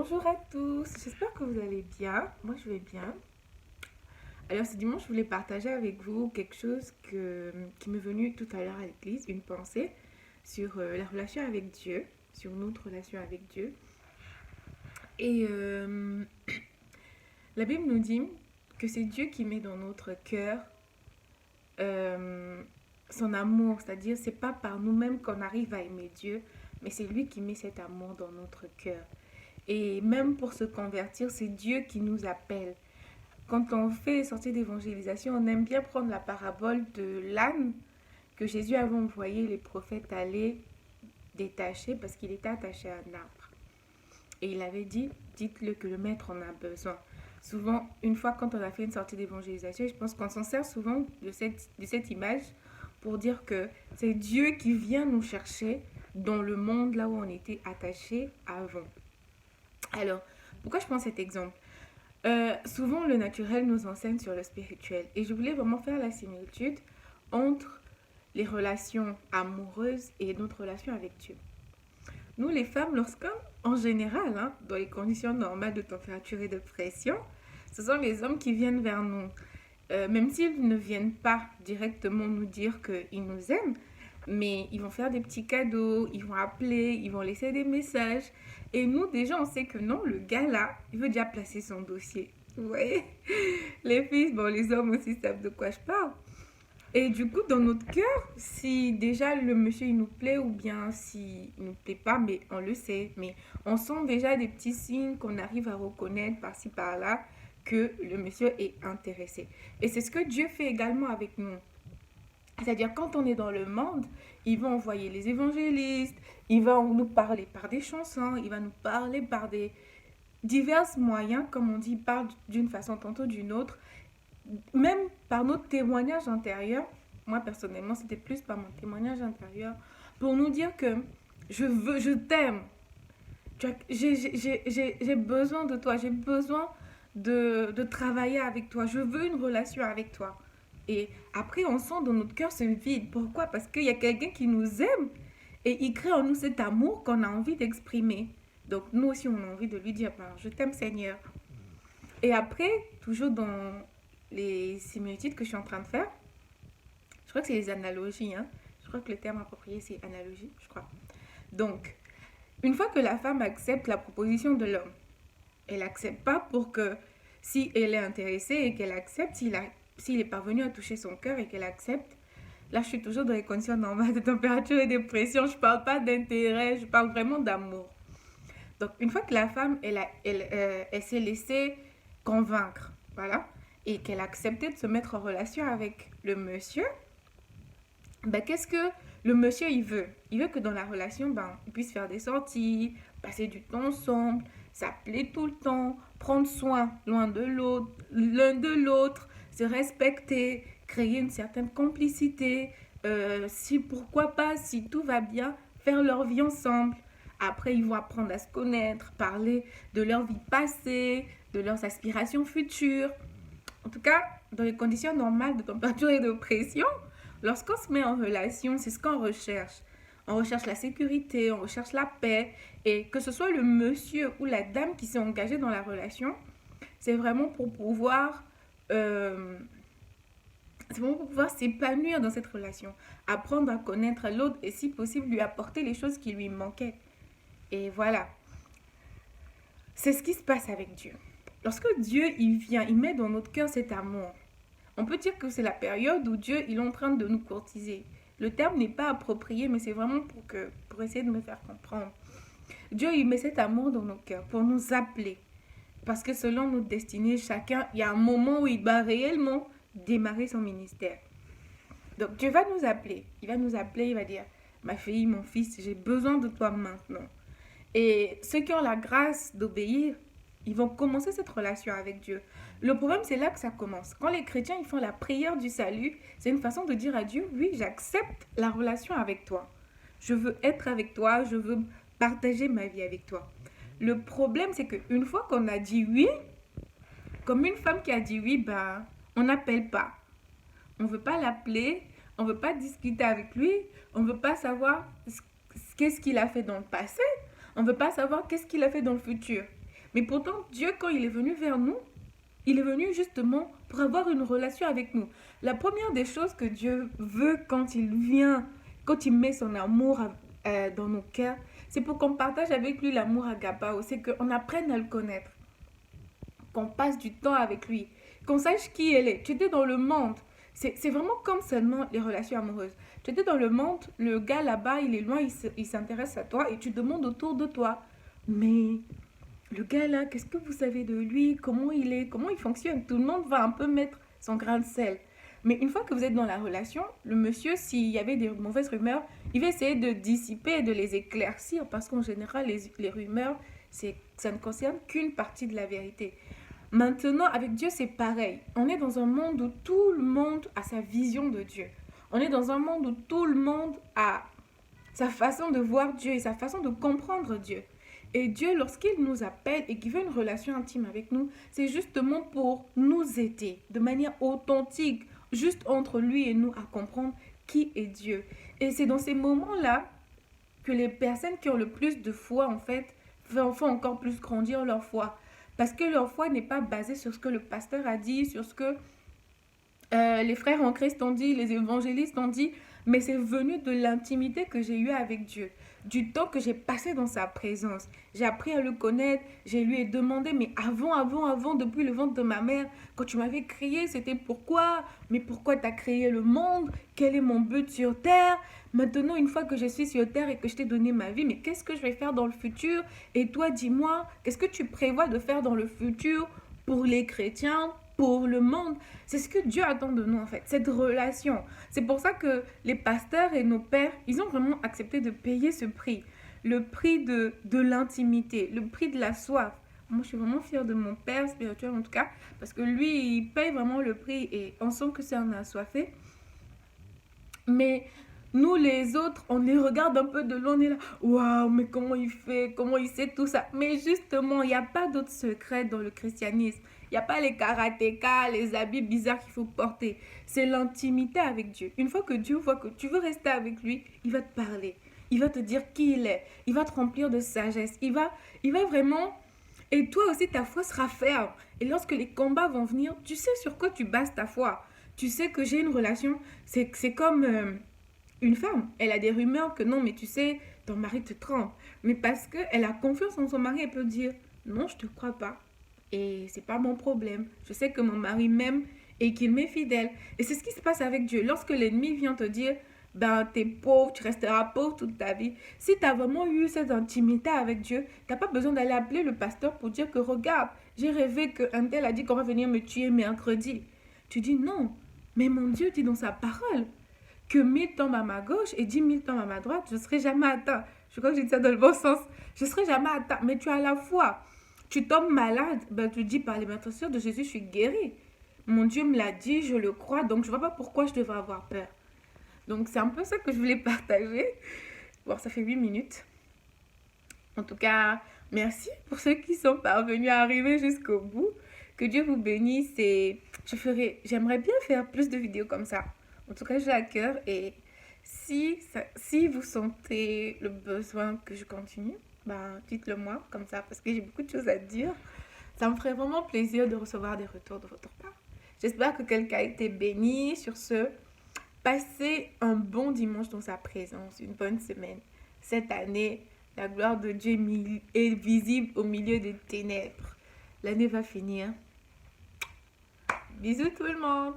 Bonjour à tous, j'espère que vous allez bien. Moi, je vais bien. Alors, ce dimanche, je voulais partager avec vous quelque chose qui m'est venu tout à l'heure à l'église, une pensée sur la relation avec Dieu, sur notre relation avec Dieu. Et la Bible nous dit que c'est Dieu qui met dans notre cœur euh, son amour, c'est-à-dire c'est pas par nous-mêmes qu'on arrive à aimer Dieu, mais c'est lui qui met cet amour dans notre cœur. Et même pour se convertir, c'est Dieu qui nous appelle. Quand on fait sortir d'évangélisation, on aime bien prendre la parabole de l'âne que Jésus avait envoyé les prophètes aller détacher parce qu'il était attaché à un arbre. Et il avait dit, dites-le que le maître en a besoin. Souvent, une fois quand on a fait une sortie d'évangélisation, je pense qu'on s'en sert souvent de cette image pour dire que c'est Dieu qui vient nous chercher dans le monde là où on était attaché avant. Alors, pourquoi je prends cet exemple? Souvent, le naturel nous enseigne sur le spirituel. Et je voulais vraiment faire la similitude entre les relations amoureuses et notre relation avec Dieu. Nous, les femmes, en général, hein, dans les conditions normales de température et de pression, ce sont les hommes qui viennent vers nous. Même s'ils ne viennent pas directement nous dire qu'ils nous aiment, mais ils vont faire des petits cadeaux, ils vont appeler, ils vont laisser des messages. Et nous, déjà, on sait que non, le gars là, il veut déjà placer son dossier. Vous voyez? Les filles, bon, les hommes aussi savent de quoi je parle. Et du coup, dans notre cœur, si déjà le monsieur il nous plaît ou bien s'il ne nous plaît pas, mais on le sait, mais on sent déjà des petits signes qu'on arrive à reconnaître par-ci par-là que le monsieur est intéressé. Et c'est ce que Dieu fait également avec nous. C'est-à-dire, quand on est dans le monde, il va envoyer les évangélistes, il va nous parler par des chansons, il va nous parler par des divers moyens, comme on dit, il parle d'une façon tantôt d'une autre, même par notre témoignage intérieur. Moi, personnellement, c'était plus par mon témoignage intérieur, pour nous dire que je t'aime, j'ai besoin de toi, j'ai besoin de travailler avec toi, je veux une relation avec toi. Et après, on sent dans notre cœur ce vide. Pourquoi? Parce qu'il y a quelqu'un qui nous aime et il crée en nous cet amour qu'on a envie d'exprimer. Donc, nous aussi, on a envie de lui dire, ben, je t'aime Seigneur. Et après, toujours dans les similitudes que je suis en train de faire, je crois que c'est les analogies. Hein? Je crois que le terme approprié, c'est analogie, je crois. Donc, une fois que la femme accepte la proposition de l'homme, elle n'accepte pas pour que, si elle est intéressée et qu'elle accepte, s'il est parvenu à toucher son cœur et qu'elle accepte, là je suis toujours dans les conditions normales de température et de pression, je ne parle pas d'intérêt, je parle vraiment d'amour. Donc une fois que la femme, elle s'est laissée convaincre, voilà, et qu'elle a accepté de se mettre en relation avec le monsieur, ben, qu'est-ce que le monsieur il veut? Il veut que dans la relation, ben, ils puissent faire des sorties, passer du temps ensemble, s'appeler tout le temps, prendre soin l'un de l'autre, se respecter, créer une certaine complicité, si pourquoi pas, si tout va bien, faire leur vie ensemble. Après, ils vont apprendre à se connaître, parler de leur vie passée, de leurs aspirations futures. En tout cas, dans les conditions normales de température et de pression, lorsqu'on se met en relation, c'est ce qu'on recherche. On recherche la sécurité, on recherche la paix. Et que ce soit le monsieur ou la dame qui s'est engagé dans la relation, c'est vraiment pour pouvoir, euh, c'est vraiment pour pouvoir s'épanouir dans cette relation. Apprendre à connaître l'autre et si possible lui apporter les choses qui lui manquaient. Et voilà, c'est ce qui se passe avec Dieu. Lorsque Dieu, il vient, il met dans notre cœur cet amour, on peut dire que c'est la période où Dieu il est en train de nous courtiser. Le terme n'est pas approprié, mais c'est vraiment pour essayer de me faire comprendre. Dieu il met cet amour dans nos cœurs pour nous appeler. Parce que selon notre destinée, chacun, il y a un moment où il va réellement démarrer son ministère. Donc Dieu va nous appeler. Il va nous appeler, il va dire, ma fille, mon fils, j'ai besoin de toi maintenant. Et ceux qui ont la grâce d'obéir, ils vont commencer cette relation avec Dieu. Le problème, c'est là que ça commence. Quand les chrétiens ils font la prière du salut, c'est une façon de dire à Dieu, oui, j'accepte la relation avec toi. Je veux être avec toi, je veux partager ma vie avec toi. Le problème, c'est qu'une fois qu'on a dit oui, comme une femme qui a dit oui, ben, on n'appelle pas. On ne veut pas l'appeler, on ne veut pas discuter avec lui, on ne veut pas savoir qu'est-ce qu'il a fait dans le passé, on ne veut pas savoir qu'est-ce qu'il a fait dans le futur. Mais pourtant, Dieu, quand il est venu vers nous, il est venu justement pour avoir une relation avec nous. La première des choses que Dieu veut quand il vient, quand il met son amour dans nos cœurs, c'est pour qu'on partage avec lui l'amour agapao. C'est qu'on apprenne à le connaître, qu'on passe du temps avec lui, qu'on sache qui elle est. Tu étais dans le monde. C'est vraiment comme seulement les relations amoureuses. Tu étais dans le monde, le gars là-bas, il est loin, il s'intéresse à toi et tu demandes autour de toi. Mais le gars là, qu'est-ce que vous savez de lui? Comment il est? Comment il fonctionne? Tout le monde va un peu mettre son grain de sel. Mais une fois que vous êtes dans la relation, le monsieur, s'il y avait des mauvaises rumeurs, il va essayer de dissiper, de les éclaircir parce qu'en général, les rumeurs, ça ne concerne qu'une partie de la vérité. Maintenant, avec Dieu, c'est pareil. On est dans un monde où tout le monde a sa vision de Dieu. On est dans un monde où tout le monde a sa façon de voir Dieu et sa façon de comprendre Dieu. Et Dieu, lorsqu'il nous appelle et qu'il veut une relation intime avec nous, c'est justement pour nous aider de manière authentique, juste entre lui et nous, à comprendre qui est Dieu. Et c'est dans ces moments-là que les personnes qui ont le plus de foi, en fait, font encore plus grandir leur foi. Parce que leur foi n'est pas basée sur ce que le pasteur a dit, sur ce que les frères en Christ ont dit, les évangélistes ont dit, mais c'est venu de l'intimité que j'ai eue avec Dieu, du temps que j'ai passé dans sa présence. J'ai appris à le connaître, j'ai lui ai demandé, mais avant, depuis le ventre de ma mère, quand tu m'avais créé, c'était pourquoi? Mais pourquoi tu as créé le monde? Quel est mon but sur terre? Maintenant, une fois que je suis sur terre et que je t'ai donné ma vie, mais qu'est-ce que je vais faire dans le futur? Et toi, dis-moi, qu'est-ce que tu prévois de faire dans le futur pour les chrétiens, pour le monde? C'est ce que Dieu attend de nous en fait, cette relation. C'est pour ça que les pasteurs et nos pères, ils ont vraiment accepté de payer ce prix. Le prix de l'intimité, le prix de la soif. Moi, je suis vraiment fière de mon père spirituel en tout cas, parce que lui, il paye vraiment le prix et on sent que c'est un assoiffé. Mais nous, les autres, on les regarde un peu de loin, on est là, waouh, mais comment il fait, comment il sait tout ça. Mais justement, il n'y a pas d'autre secret dans le christianisme. Il n'y a pas les karatékas, les habits bizarres qu'il faut porter. C'est l'intimité avec Dieu. Une fois que Dieu voit que tu veux rester avec lui, il va te parler. Il va te dire qui il est. Il va te remplir de sagesse. Il va vraiment... Et toi aussi, ta foi sera ferme. Et lorsque les combats vont venir, tu sais sur quoi tu bases ta foi. Tu sais que j'ai une relation. C'est comme une femme. Elle a des rumeurs que non, mais tu sais, ton mari te trompe. Mais parce qu'elle a confiance en son mari, elle peut dire non, je te crois pas. Et c'est pas mon problème. Je sais que mon mari m'aime et qu'il m'est fidèle. Et c'est ce qui se passe avec Dieu. Lorsque l'ennemi vient te dire, ben t'es pauvre, tu resteras pauvre toute ta vie. Si tu as vraiment eu cette intimité avec Dieu, t'as pas besoin d'aller appeler le pasteur pour dire que regarde, j'ai rêvé qu'un tel a dit qu'on va venir me tuer mercredi. Tu dis non. Mais mon Dieu dit dans sa parole que 1000 tombent à ma gauche et 10 000 tombent à ma droite, je ne serai jamais atteint. Je crois que j'ai dit ça dans le bon sens. Je ne serai jamais atteint. Mais tu as la foi. Tu tombes malade, ben tu dis par les mains de Jésus, je suis guéri. Mon Dieu me l'a dit, je le crois, donc je ne vois pas pourquoi je devrais avoir peur. Donc c'est un peu ça que je voulais partager. Bon, ça fait 8 minutes. En tout cas, merci pour ceux qui sont parvenus à arriver jusqu'au bout. Que Dieu vous bénisse et j'aimerais bien faire plus de vidéos comme ça. En tout cas, j'ai à cœur et si vous sentez le besoin que je continue, ben, dites-le moi comme ça parce que j'ai beaucoup de choses à dire. Ça me ferait vraiment plaisir de recevoir des retours de votre part. J'espère que quelqu'un a été béni. Sur ce, passez un bon dimanche dans sa présence, une bonne semaine. Cette année, la gloire de Dieu est visible au milieu des ténèbres. L'année va finir. Bisous tout le monde!